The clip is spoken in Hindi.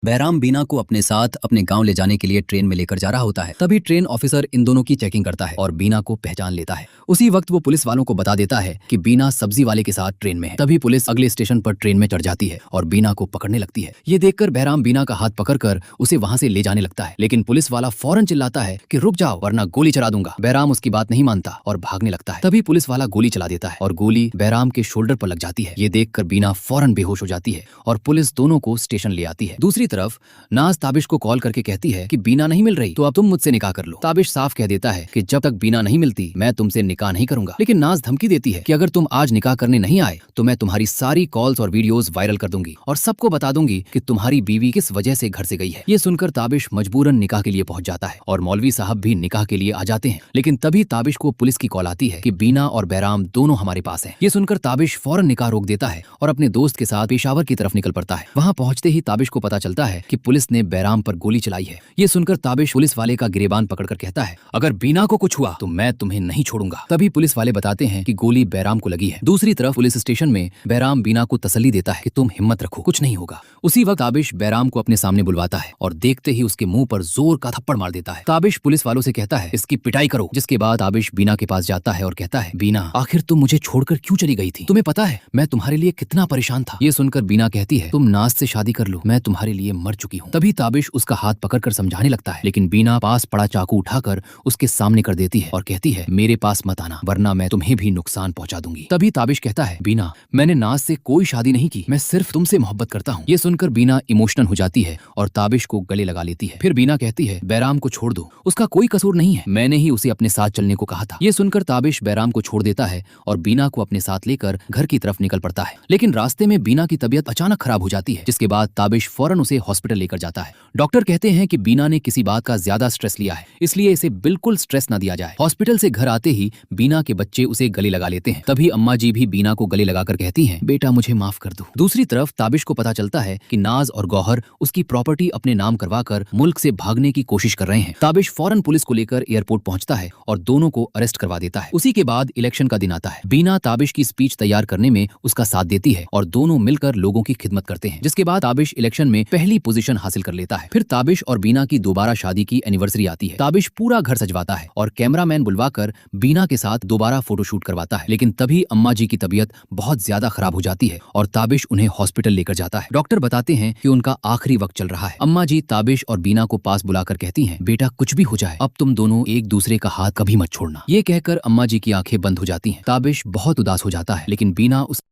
बहराम बीना को अपने साथ अपने गांव ले जाने के लिए ट्रेन में लेकर जा रहा होता है। तभी ट्रेन ऑफिसर इन दोनों की चेकिंग करता है और बीना को पहचान लेता है। उसी वक्त वो पुलिस वालों को बता देता है कि बीना सब्जी वाले के साथ ट्रेन में है। तभी पुलिस अगले स्टेशन पर ट्रेन में चढ़ जाती है और बीना को पकड़ने लगती है। ये देखकर बहराम बीना का हाथ पकड़कर उसे वहां से ले जाने लगता है, लेकिन पुलिस वाला फौरन चिल्लाता है कि रुक जाओ वरना गोली चला दूंगा। बहराम उसकी बात नहीं मानता और भागने लगता है। तभी पुलिस वाला गोली चला देता है और गोली बहराम के शोल्डर पर लग जाती है। ये देखकर बीना फौरन बेहोश हो जाती है और पुलिस दोनों को स्टेशन ले आती है। दूसरी तरफ नाज ताबिश को कॉल करके कहती है कि बीना नहीं मिल रही तो अब तुम मुझसे निकाह कर लो। ताबिश साफ कह देता है कि जब तक बीना नहीं मिलती मैं तुमसे निकाह नहीं करूंगा। लेकिन नाज धमकी देती है कि अगर तुम आज निकाह करने नहीं आए तो मैं तुम्हारी सारी कॉल्स और वीडियोस वायरल कर दूंगी और सबको बता दूंगी कि तुम्हारी बीवी किस वजह से घर से गई है। ये सुनकर ताबिश मजबूरन निकाह के लिए पहुंच जाता है और मौलवी साहब भी निकाह के लिए आ जाते हैं। लेकिन तभी ताबिश को पुलिस की कॉल आती है कि बीना और बहराम दोनों हमारे पास हैं। ये सुनकर ताबिश फौरन निकाह रोक देता है और अपने दोस्त के साथ पेशावर की तरफ निकल पड़ता है। वहां पहुंचते ही ताबिश को पता चलता है कि पुलिस ने बहराम पर गोली चलाई है। ये सुनकर ताबिश पुलिस वाले का गिरेबान पकड़कर कहता है, अगर बीना को कुछ हुआ तो मैं तुम्हें नहीं छोड़ूंगा। तभी पुलिस वाले बताते हैं कि गोली बहराम को लगी है। दूसरी तरफ पुलिस स्टेशन में बहराम बीना को तसल्ली देता है कि तुम हिम्मत रखो, कुछ नहीं होगा। उसी वक्त ताबिश बहराम को अपने सामने बुलवाता है और देखते ही उसके मुंह पर जोर का थप्पड़ मार देता है। ताबिश पुलिस वालों से कहता है इसकी पिटाई करो। जिसके बाद ताबिश बीना के पास जाता है और कहता है, बीना आखिर तुम मुझे छोड़कर क्यों चली गई थी? तुम्हें पता है मैं तुम्हारे लिए कितना परेशान था। ये सुनकर बीना कहती है, तुम नाज से शादी कर लो, मैं तुम्हारे लिए मर चुकी हूँ। तभी ताबिश उसका हाथ पकड़कर समझाने लगता है, लेकिन बीना पास पड़ा चाकू उठाकर उसके सामने कर देती है और कहती है, मेरे पास मत आना वरना मैं तुम्हें भी नुकसान पहुंचा दूंगी। तभी ताबिश कहता है, बीना मैंने नाज से कोई शादी नहीं की, मैं सिर्फ तुमसे मोहब्बत करता हूँ। ये सुनकर बीना इमोशनल हो जाती है और ताबिश को गले लगा लेती है। फिर बीना कहती है, बहराम को छोड़ दो, उसका कोई कसूर नहीं है, मैंने ही उसे अपने साथ चलने को कहा था। ये सुनकर ताबिश बहराम को छोड़ देता है और बीना को अपने साथ लेकर घर की तरफ निकल पड़ता है। लेकिन रास्ते में बीना की तबीयत अचानक खराब हो जाती है, जिसके बाद ताबिश फौरन उसे हॉस्पिटल लेकर जाता है। डॉक्टर कहते हैं कि बीना ने किसी बात का ज्यादा स्ट्रेस लिया है, इसलिए इसे बिल्कुल स्ट्रेस न दिया जाए। हॉस्पिटल से घर आते ही बीना के बच्चे उसे गले लगा लेते हैं। तभी अम्मा जी भी बीना को गले लगाकर कहती हैं, बेटा मुझे माफ कर दो। दूसरी तरफ ताबिश को पता चलता है कि नाज और गौहर उसकी प्रॉपर्टी अपने नाम करवाकर मुल्क से भागने की कोशिश कर रहे हैं। ताबिश फौरन पुलिस को लेकर एयरपोर्ट पहुंचता है और दोनों को अरेस्ट करवा देता है। उसी के बाद इलेक्शन का दिन आता है। बीना ताबिश की स्पीच तैयार करने में उसका साथ देती है और दोनों मिलकर लोगों की खिदमत करते हैं, जिसके बाद ताबिश इलेक्शन में पहली पोजीशन हासिल कर लेता है। फिर ताबिश और बीना की दोबारा शादी की एनिवर्सरी आती है। ताबिश पूरा घर सजवाता है और कैमरामैन बुलवाकर बीना के साथ दोबारा फोटोशूट करवाता है। लेकिन तभी अम्मा जी की तबीयत बहुत ज्यादा खराब हो जाती है और ताबिश उन्हें हॉस्पिटल लेकर जाता है। डॉक्टर बताते हैं कि उनका आखिरी वक्त चल रहा है। अम्मा जी ताबिश और बीना को पास बुलाकर कहती हैं, बेटा कुछ भी हो जाए अब तुम दोनों एक दूसरे का हाथ कभी मत छोड़ना। ये कहकर अम्मा जी की आंखें बंद हो जाती हैं। ताबिश बहुत उदास हो जाता है, लेकिन बीना उस